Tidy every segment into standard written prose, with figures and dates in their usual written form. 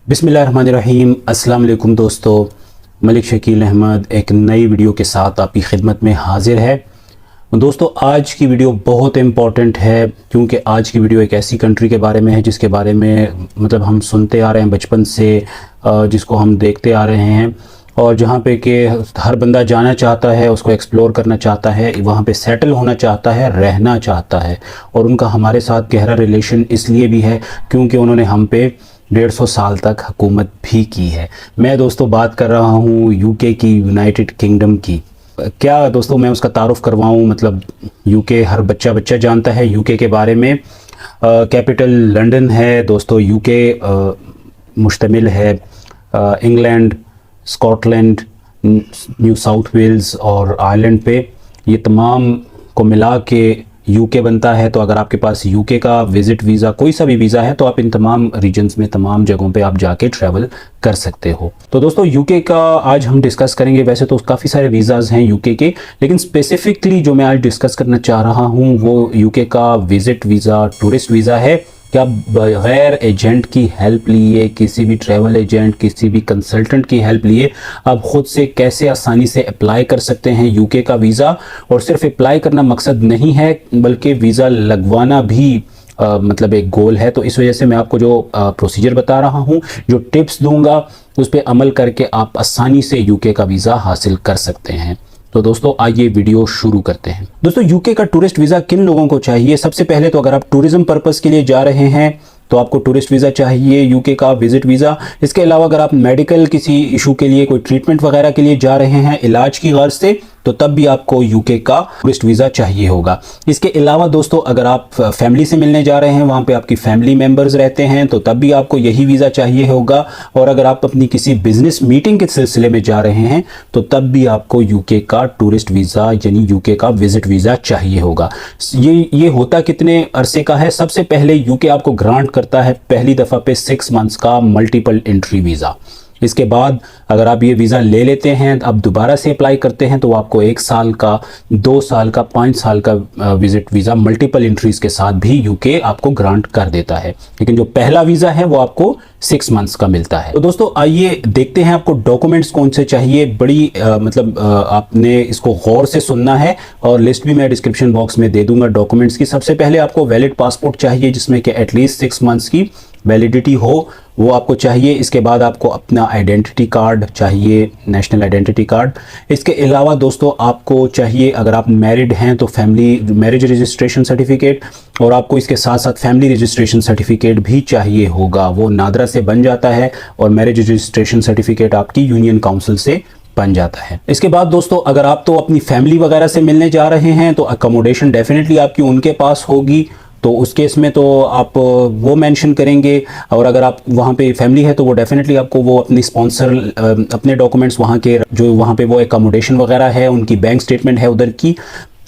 बिस्मिल्लाहिर्रहमानिर्रहीम। अस्सलाम वालेकुम दोस्तों, मलिक शकील अहमद एक नई वीडियो के साथ आपकी खिदमत में हाजिर है। दोस्तों आज की वीडियो बहुत इम्पॉर्टेंट है क्योंकि आज की वीडियो एक ऐसी कंट्री के बारे में है जिसके बारे में मतलब हम सुनते आ रहे हैं बचपन से, जिसको हम देखते आ रहे हैं और जहाँ पे कि हर बंदा जाना चाहता है, उसको एक्सप्लोर करना चाहता है, वहाँ पे सेटल होना चाहता है, रहना चाहता है। और उनका हमारे साथ गहरा रिलेशन इसलिए भी है क्योंकि उन्होंने हम पे 150 साल तक हुकूमत भी की है। मैं दोस्तों बात कर रहा हूँ यूके की, यूनाइटेड किंगडम की। क्या दोस्तों मैं उसका तारुफ करवाऊँ, मतलब यूके हर बच्चा जानता है यूके के बारे में। कैपिटल लंदन है दोस्तों। यूके मुश्तमिल है England, Scotland, New South Wales और आयरलैंड पे। ये तमाम को मिला के यूके बनता है। तो अगर आपके पास यूके का विज़िट वीज़ा, कोई सा भी वीज़ा है, तो आप इन तमाम रीजन्स में, तमाम जगहों पे आप जाके ट्रैवल कर सकते हो। तो दोस्तों यूके का आज हम डिस्कस करेंगे। वैसे तो काफ़ी सारे वीज़ाज़ हैं यूके के, लेकिन स्पेसिफिकली जो मैं आज डिस्कस करना चाह रहा हूँ वो यूके का विज़िट वीज़ा, टूरिस्ट वीज़ा है कि आप बगैर एजेंट की हेल्प लिए, किसी भी ट्रैवल एजेंट, किसी भी कंसल्टेंट की हेल्प लिए आप ख़ुद से कैसे आसानी से अप्लाई कर सकते हैं यूके का वीज़ा। और सिर्फ अप्लाई करना मकसद नहीं है बल्कि वीज़ा लगवाना भी मतलब एक गोल है। तो इस वजह से मैं आपको जो प्रोसीजर बता रहा हूँ, जो टिप्स दूंगा, उस पर अमल करके आप आसानी से यूके का वीज़ा हासिल कर सकते हैं। तो दोस्तों आइए वीडियो शुरू करते हैं। दोस्तों यूके का टूरिस्ट वीज़ा किन लोगों को चाहिए? सबसे पहले तो अगर आप टूरिज्म पर्पस के लिए जा रहे हैं तो आपको टूरिस्ट वीज़ा चाहिए, यूके का विजिट वीज़ा। इसके अलावा अगर आप मेडिकल किसी इशू के लिए, कोई ट्रीटमेंट वगैरह के लिए जा रहे हैं इलाज की गर्ज से, तो तब भी आपको यूके का टूरिस्ट वीज़ा चाहिए होगा। इसके अलावा दोस्तों अगर आप फैमिली से मिलने जा रहे हैं, वहाँ पे आपकी फैमिली मेंबर्स रहते हैं, तो तब भी आपको यही वीज़ा चाहिए होगा। और अगर आप अपनी किसी बिजनेस मीटिंग के सिलसिले में जा रहे हैं तो तब भी आपको यूके का टूरिस्ट वीज़ा यानी यूके का विजिट वीज़ा चाहिए होगा। ये होता कितने अरसे का है? सबसे पहले यूके आपको ग्रांट करता है पहली दफ़ा पे 6 मंथ्स का मल्टीपल एंट्री वीज़ा। इसके बाद अगर आप ये वीज़ा ले लेते हैं, अब दोबारा से अप्लाई करते हैं, तो आपको 1 साल का, 2 साल का, 5 साल का विजिट वीज़ा मल्टीपल एंट्रीज के साथ भी यूके आपको ग्रांट कर देता है। लेकिन जो पहला वीज़ा है वो आपको 6 मंथ्स का मिलता है। तो दोस्तों आइए देखते हैं आपको डॉक्यूमेंट्स कौन से चाहिए। बड़ी आपने इसको गौर से सुनना है और लिस्ट भी मैं डिस्क्रिप्शन बॉक्स में दे दूंगा डॉक्यूमेंट्स की। सबसे पहले आपको वैलिड पासपोर्ट चाहिए जिसमें कि एटलीस्ट 6 मंथ्स की वैलिडिटी हो, वो आपको चाहिए। इसके बाद आपको अपना आइडेंटिटी कार्ड चाहिए, नेशनल आइडेंटिटी कार्ड। इसके अलावा दोस्तों आपको चाहिए, अगर आप मैरिड हैं तो फैमिली मैरिज रजिस्ट्रेशन सर्टिफिकेट, और आपको इसके साथ साथ फैमिली रजिस्ट्रेशन सर्टिफिकेट भी चाहिए होगा। वो नादरा से बन जाता है और मैरिज रजिस्ट्रेशन सर्टिफिकेट आपकी यूनियन काउंसिल से बन जाता है। इसके बाद दोस्तों अगर आप तो अपनी फैमिली वगैरह से मिलने जा रहे हैं तो अकोमोडेशन डेफिनेटली आपकी उनके पास होगी, तो उस केस में तो आप वो मेंशन करेंगे। और अगर आप वहाँ पे फैमिली है तो वो डेफिनेटली आपको वो अपनी स्पॉन्सर, अपने डॉक्यूमेंट्स वहाँ के, जो वहाँ पे वो एकोमोडेशन वगैरह है, उनकी बैंक स्टेटमेंट है उधर की,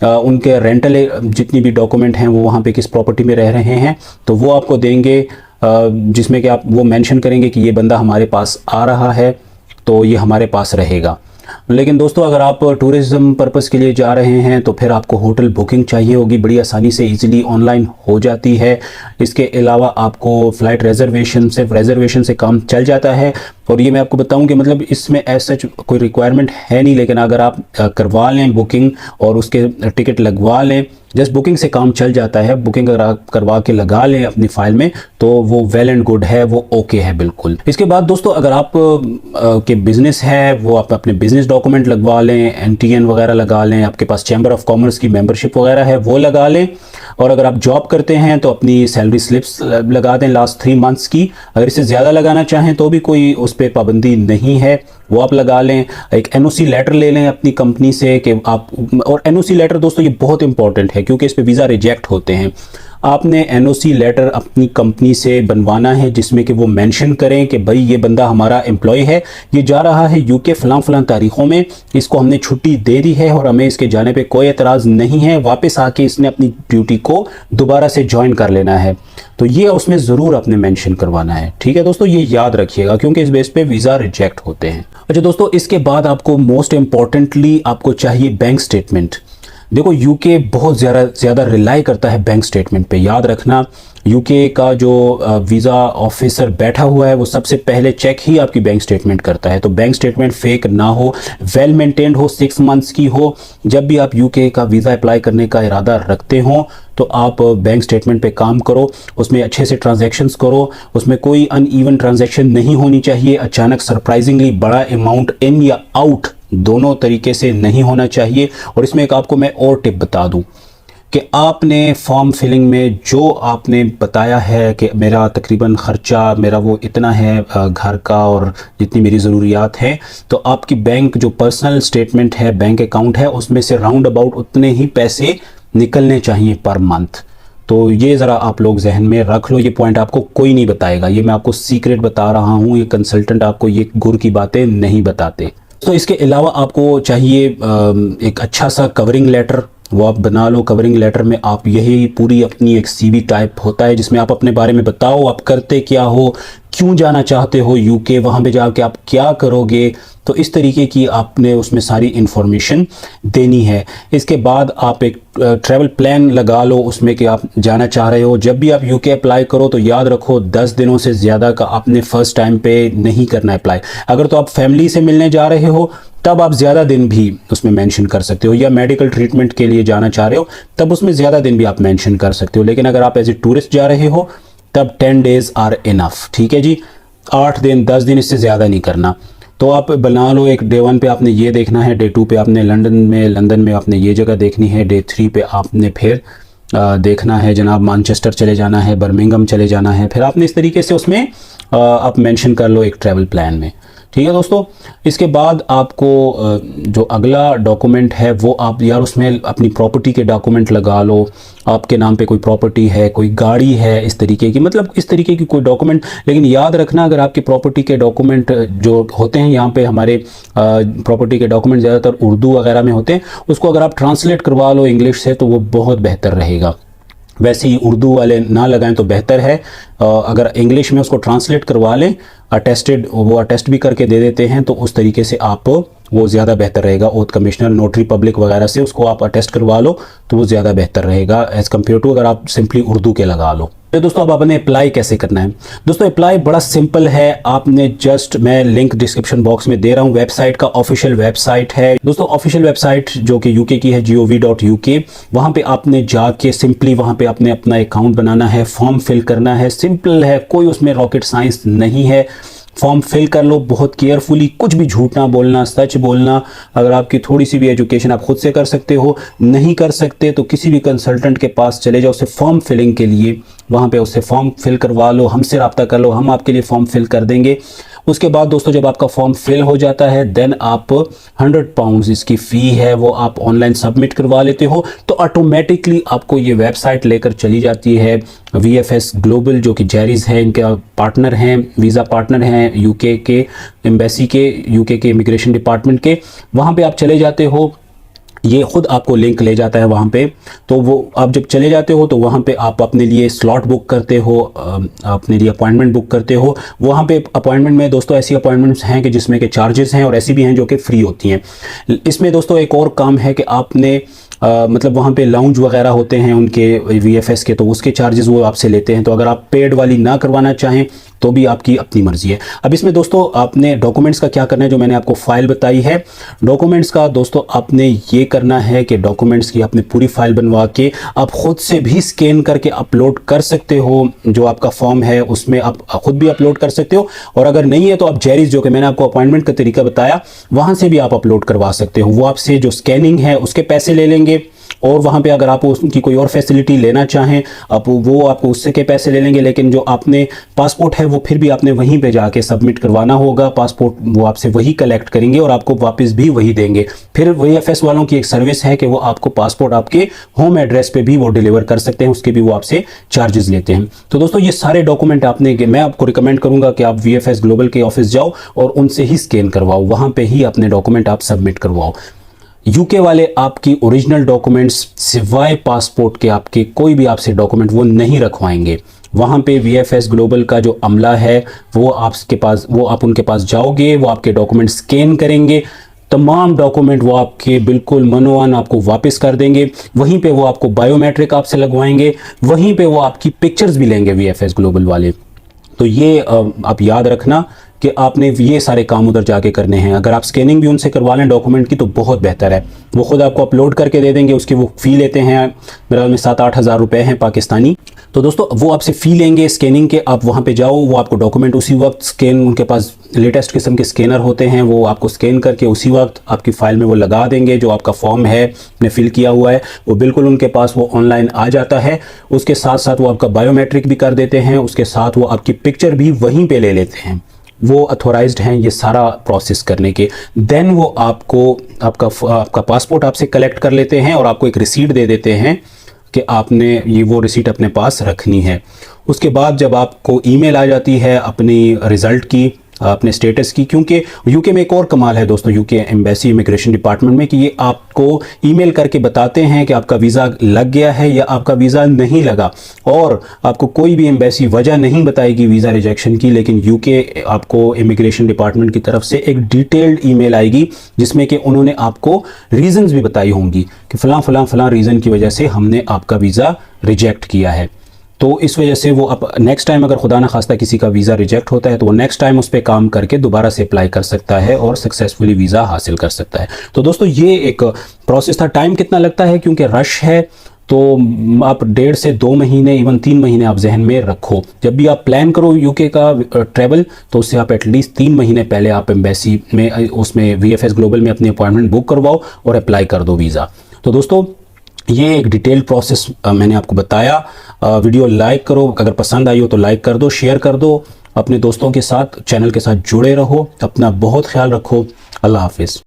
उनके रेंटल जितनी भी डॉक्यूमेंट हैं वो वहाँ पे किस प्रॉपर्टी में रह रहे हैं तो वो आपको देंगे, जिसमें कि आप वो मेंशन करेंगे कि ये बंदा हमारे पास आ रहा है तो ये हमारे पास रहेगा। लेकिन दोस्तों अगर आप टूरिज्म पर्पस के लिए जा रहे हैं तो फिर आपको होटल बुकिंग चाहिए होगी, बड़ी आसानी से इजीली ऑनलाइन हो जाती है। इसके अलावा आपको फ़्लाइट रिजर्वेशन से काम चल जाता है। और ये मैं आपको बताऊं कि मतलब इसमें ऐसा कोई रिक्वायरमेंट है नहीं, लेकिन अगर आप करवा लें बुकिंग और उसके टिकट लगवा लें, जस्ट बुकिंग से काम चल जाता है। बुकिंग अगर आप करवा के लगा लें अपनी फाइल में तो वो वेल एंड गुड है, वो ओके है बिल्कुल। इसके बाद दोस्तों अगर आप के बिजनेस है वो आप अपने बिजनेस डॉक्यूमेंट लगवा लें, NTN वगैरह लगा लें, आपके पास चैम्बर ऑफ कॉमर्स की मेंबरशिप वगैरह है वो लगा लें। और अगर आप जॉब करते हैं तो अपनी सैलरी स्लिप्स लगा दें लास्ट 3 मंथ्स की। अगर इससे ज़्यादा लगाना चाहें तो भी कोई उस पर पाबंदी नहीं है, वो आप लगा लें। एक NOC लेटर ले लें अपनी कंपनी से कि आप, और NOC लेटर दोस्तों ये बहुत इंपॉर्टेंट है क्योंकि इस पे वीज़ा रिजेक्ट होते हैं। आपने NOC लेटर अपनी कंपनी से बनवाना है जिसमें कि वो मेंशन करें कि भाई ये बंदा हमारा एम्प्लॉय है, ये जा रहा है यूके फलां तारीखों में, इसको हमने छुट्टी दे दी है और हमें इसके जाने पे कोई एतराज़ नहीं है, वापस आके इसने अपनी ड्यूटी को दोबारा से ज्वाइन कर लेना है। तो ये उसमें ज़रूर आपने मेंशन करवाना है। ठीक है दोस्तों, ये याद रखिएगा क्योंकि इस बेस पे वीज़ा रिजेक्ट होते हैं। अच्छा दोस्तों, इसके बाद आपको मोस्ट इम्पॉर्टेंटली आपको चाहिए बैंक स्टेटमेंट। देखो यूके बहुत ज़्यादा रिलाई करता है बैंक स्टेटमेंट पे। याद रखना यूके का जो वीज़ा ऑफिसर बैठा हुआ है वो सबसे पहले चेक ही आपकी बैंक स्टेटमेंट करता है। तो बैंक स्टेटमेंट फेक ना हो, वेल मेंटेन्ड हो, 6 मंथ्स की हो। जब भी आप यूके का वीज़ा अप्लाई करने का इरादा रखते हो तो आप बैंक स्टेटमेंट पे काम करो, उसमें अच्छे से ट्रांजैक्शंस करो, उसमें कोई अनइवन ट्रांजैक्शन नहीं होनी चाहिए। अचानक सरप्राइजिंगली बड़ा अमाउंट इन या आउट दोनों तरीके से नहीं होना चाहिए। और इसमें एक आपको मैं और टिप बता दूं कि आपने फॉर्म फिलिंग में जो आपने बताया है कि मेरा तकरीबन ख़र्चा मेरा वो इतना है घर का और जितनी मेरी ज़रूरियात हैं, तो आपकी बैंक जो पर्सनल स्टेटमेंट है, बैंक अकाउंट है, उसमें से राउंड अबाउट उतने ही पैसे निकलने चाहिए पर मंथ। तो ये ज़रा आप लोग जहन में रख लो, ये पॉइंट आपको कोई नहीं बताएगा, ये मैं आपको सीक्रेट बता रहा हूँ, ये कंसल्टेंट आपको ये गुर की बातें नहीं बताते। तो इसके अलावा आपको चाहिए एक अच्छा सा कवरिंग लेटर, वो आप बना लो। कवरिंग लेटर में आप यही पूरी अपनी एक सीवी टाइप होता है जिसमें आप अपने बारे में बताओ, आप करते क्या हो, क्यों जाना चाहते हो यूके, वहाँ पे जाके आप क्या करोगे। तो इस तरीके की आपने उसमें सारी इंफॉर्मेशन देनी है। इसके बाद आप एक ट्रैवल प्लान लगा लो उसमें कि आप जाना चाह रहे हो। जब भी आप यूके अप्लाई करो तो याद रखो 10 दिनों से ज़्यादा का आपने फ़र्स्ट टाइम पे नहीं करना है अप्लाई। अगर तो आप फैमिली से मिलने जा रहे हो तब आप ज़्यादा दिन भी उसमें मेंशन कर सकते हो, या मेडिकल ट्रीटमेंट के लिए जाना चाह रहे हो तब उसमें ज़्यादा दिन भी आप मेंशन कर सकते हो। लेकिन अगर आप एज ए टूरिस्ट जा रहे हो तब 10 डेज़ आर इनफ, ठीक है जी। 8 दिन 10 दिन इससे ज़्यादा नहीं करना। तो आप बना लो, एक डे 1 पे आपने ये देखना है, डे 2 पे आपने लंदन में आपने ये जगह देखनी है, डे 3 पे आपने फिर देखना है जनाब मैनचेस्टर चले जाना है, बर्मिंघम चले जाना है। फिर आपने इस तरीके से उसमें आप मेंशन कर लो एक ट्रैवल प्लान में, ठीक है दोस्तों। इसके बाद आपको जो अगला डॉक्यूमेंट है वो आप यार उसमें अपनी प्रॉपर्टी के डॉक्यूमेंट लगा लो। आपके नाम पे कोई प्रॉपर्टी है, कोई गाड़ी है, इस तरीके की, मतलब इस तरीके की कोई डॉक्यूमेंट। लेकिन याद रखना अगर आपकी प्रॉपर्टी के डॉक्यूमेंट जो होते हैं, यहाँ पे हमारे प्रॉपर्टी के डॉक्यूमेंट ज़्यादातर उर्दू वगैरह में होते हैं, उसको अगर आप ट्रांसलेट करवा लो इंग्लिश से तो वो बहुत बेहतर रहेगा। वैसे ही उर्दू वाले ना लगाएं तो बेहतर है। अगर इंग्लिश में उसको ट्रांसलेट करवा लें, अटेस्टेड, वो अटेस्ट भी करके दे देते हैं, तो उस तरीके से आप वो ज़्यादा बेहतर रहेगा। ओथ कमिश्नर, नोटरी पब्लिक वगैरह से उसको आप अटेस्ट करवा लो तो वो ज़्यादा बेहतर रहेगा एज़ कम्पेयर टू अगर आप सिंपली उर्दू के लगा लो। तो दोस्तों अब आपने अप्लाई कैसे करना है? दोस्तों अप्लाई बड़ा सिंपल है। आपने जस्ट, मैं लिंक डिस्क्रिप्शन बॉक्स में दे रहा हूँ, वेबसाइट का ऑफिशियल वेबसाइट है दोस्तों। ऑफिशियल वेबसाइट जो कि यूके की है, gov.uk, वहाँ पे आपने जाके सिंपली वहाँ पे आपने अपना अकाउंट बनाना है, फॉर्म फिल करना है। सिंपल है, कोई उसमें रॉकेट साइंस नहीं है। फॉर्म फिल कर लो बहुत केयरफुली, कुछ भी झूठ ना बोलना, सच बोलना। अगर आपकी थोड़ी सी भी एजुकेशन आप खुद से कर सकते हो, नहीं कर सकते तो किसी भी कंसल्टेंट के पास चले जाओ उससे फॉर्म फिलिंग के लिए, वहाँ पे उससे फॉर्म फिल करवा लो, हमसे रब्ता कर लो, हम आपके लिए फॉर्म फिल कर देंगे। उसके बाद दोस्तों जब आपका फॉर्म फिल हो जाता है देन आप 100 पाउंड इसकी फ़ी है वो आप ऑनलाइन सबमिट करवा लेते हो, तो ऑटोमेटिकली आपको ये वेबसाइट लेकर चली जाती है। VFS ग्लोबल जो कि जेरीज है, इनका पार्टनर हैं, वीज़ा पार्टनर हैं यूके के एम्बेसी के, यूके के इमिग्रेशन डिपार्टमेंट के। वहाँ पे आप चले जाते हो, ये खुद आपको लिंक ले जाता है वहाँ पे। तो वो आप जब चले जाते हो तो वहाँ पे आप अपने लिए स्लॉट बुक करते हो, अपने लिए अपॉइंटमेंट बुक करते हो। वहाँ पे अपॉइंटमेंट में दोस्तों ऐसी अपॉइंटमेंट्स हैं कि जिसमें के चार्जेस हैं और ऐसी भी हैं जो कि फ्री होती हैं। इसमें दोस्तों एक और काम है कि आपने मतलब वहाँ पे लाउंज वगैरह होते हैं उनके VFS के, तो उसके चार्जेस वो आपसे लेते हैं। तो अगर आप पेड वाली ना करवाना चाहें तो भी आपकी अपनी मर्जी है। अब इसमें दोस्तों आपने डॉक्यूमेंट्स का क्या करना है, जो मैंने आपको फाइल बताई है डॉक्यूमेंट्स का, दोस्तों आपने ये करना है कि डॉक्यूमेंट्स की आपने पूरी फाइल बनवा के आप खुद से भी स्कैन करके अपलोड कर सकते हो। जो आपका फॉर्म है उसमें आप खुद भी अपलोड कर सकते हो, और अगर नहीं है तो आप जेरीज जो कि मैंने आपको अपॉइंटमेंट का तरीका बताया वहाँ से भी आप अपलोड करवा सकते हो। वो आपसे जो स्कैनिंग है उसके पैसे ले लेंगे, और वहाँ पे अगर आप उनकी कोई और फैसिलिटी लेना चाहें आप वो आपको उससे के पैसे ले लेंगे। लेकिन जो आपने पासपोर्ट है वो फिर भी आपने वहीं पे जाके सबमिट करवाना होगा। पासपोर्ट वो आपसे वही कलेक्ट करेंगे और आपको वापस भी वही देंगे। फिर VFS वालों की एक सर्विस है कि वो आपको पासपोर्ट आपके होम एड्रेस पे भी वो डिलीवर कर सकते हैं, उसके भी वो आपसे चार्जेस लेते हैं। तो दोस्तों ये सारे डॉक्यूमेंट आपने, मैं आपको रिकमेंड करूंगा कि आप VFS ग्लोबल के ऑफिस जाओ और उनसे ही स्कैन करवाओ, वहाँ पे ही अपने डॉक्यूमेंट आप सबमिट करवाओ। यूके वाले आपकी ओरिजिनल डॉक्यूमेंट्स सिवाय पासपोर्ट के आपके कोई भी आपसे डॉक्यूमेंट वो नहीं रखवाएंगे। वहाँ पे VFS ग्लोबल का जो अमला है वो आपके पास, वो आप उनके पास जाओगे, वो आपके डॉक्यूमेंट स्कैन करेंगे, तमाम डॉक्यूमेंट वो आपके बिल्कुल मनोवन आपको वापस कर देंगे। वहीं पे वो आपको बायोमेट्रिक आपसे लगवाएंगे, वहीं पे वो आपकी पिक्चर्स भी लेंगे VFS ग्लोबल वाले। तो ये आप याद रखना कि आपने ये सारे काम उधर जाके करने हैं। अगर आप स्कैनिंग भी उनसे करवा लें डॉक्यूमेंट की तो बहुत बेहतर है, वो खुद आपको अपलोड करके दे देंगे। उसकी वो फ़ी लेते हैं, मेरे ख्याल में 7-8 हज़ार रुपये हैं पाकिस्तानी। तो दोस्तों वो आपसे फ़ी लेंगे स्कैनिंग के, आप वहाँ पे जाओ, वो आपको डॉक्यूमेंट उसी वक्त स्कैन, उनके पास लेटेस्ट किस्म के स्कैनर होते हैं, वो आपको स्कैन करके उसी वक्त आपकी फ़ाइल में वो लगा देंगे। जो आपका फॉर्म है आपने फिल किया हुआ है वो बिल्कुल उनके पास वो ऑनलाइन आ जाता है। उसके साथ साथ वो आपका बायोमेट्रिक भी कर देते हैं, उसके साथ वो आपकी पिक्चर भी वहीं पर ले लेते हैं। वो अथोराइज्ड हैं ये सारा प्रोसेस करने के। देन वो आपको आपका पासपोर्ट आपसे कलेक्ट कर लेते हैं और आपको एक रिसीट दे देते हैं कि आपने ये वो रिसीट अपने पास रखनी है। उसके बाद जब आपको ईमेल आ जाती है अपनी रिज़ल्ट की, अपने स्टेटस की, क्योंकि यूके में एक और कमाल है दोस्तों, यूके एम्बेसी इमिग्रेशन डिपार्टमेंट में, कि ये आपको ईमेल करके बताते हैं कि आपका वीज़ा लग गया है या आपका वीज़ा नहीं लगा। और आपको कोई भी एम्बेसी वजह नहीं बताएगी वीज़ा रिजेक्शन की, लेकिन यूके आपको इमिग्रेशन डिपार्टमेंट की तरफ से एक डिटेल्ड ईमेल आएगी जिसमें कि उन्होंने आपको रीज़न्स भी बताई होंगी कि फ़लाँ फ़लाँ फ़लाँ रीज़न की वजह से हमने आपका वीज़ा रिजेक्ट किया है। तो इस वजह से वो अब नेक्स्ट टाइम अगर खुदा ना खास्ता किसी का वीज़ा रिजेक्ट होता है तो वो नेक्स्ट टाइम उस पर काम करके दोबारा से अप्लाई कर सकता है और सक्सेसफुली वीज़ा हासिल कर सकता है। तो दोस्तों ये एक प्रोसेस था। टाइम कितना लगता है, क्योंकि रश है, तो आप 1.5 से 2 महीने, इवन 3 महीने आप जहन में रखो। जब भी आप प्लान करो यूके का ट्रैवल, तो उससे आप एटलीस्ट 3 महीने पहले आप एम्बेसी में उसमें VFS ग्लोबल में अपनी अपॉइंटमेंट बुक करवाओ और अप्लाई कर दो वीज़ा। तो दोस्तों ये एक डिटेल प्रोसेस मैंने आपको बताया। वीडियो लाइक करो, अगर पसंद आई हो तो लाइक कर दो, शेयर कर दो, अपने दोस्तों के साथ, चैनल के साथ जुड़े रहो, अपना बहुत ख्याल रखो। अल्लाह हाफिज़।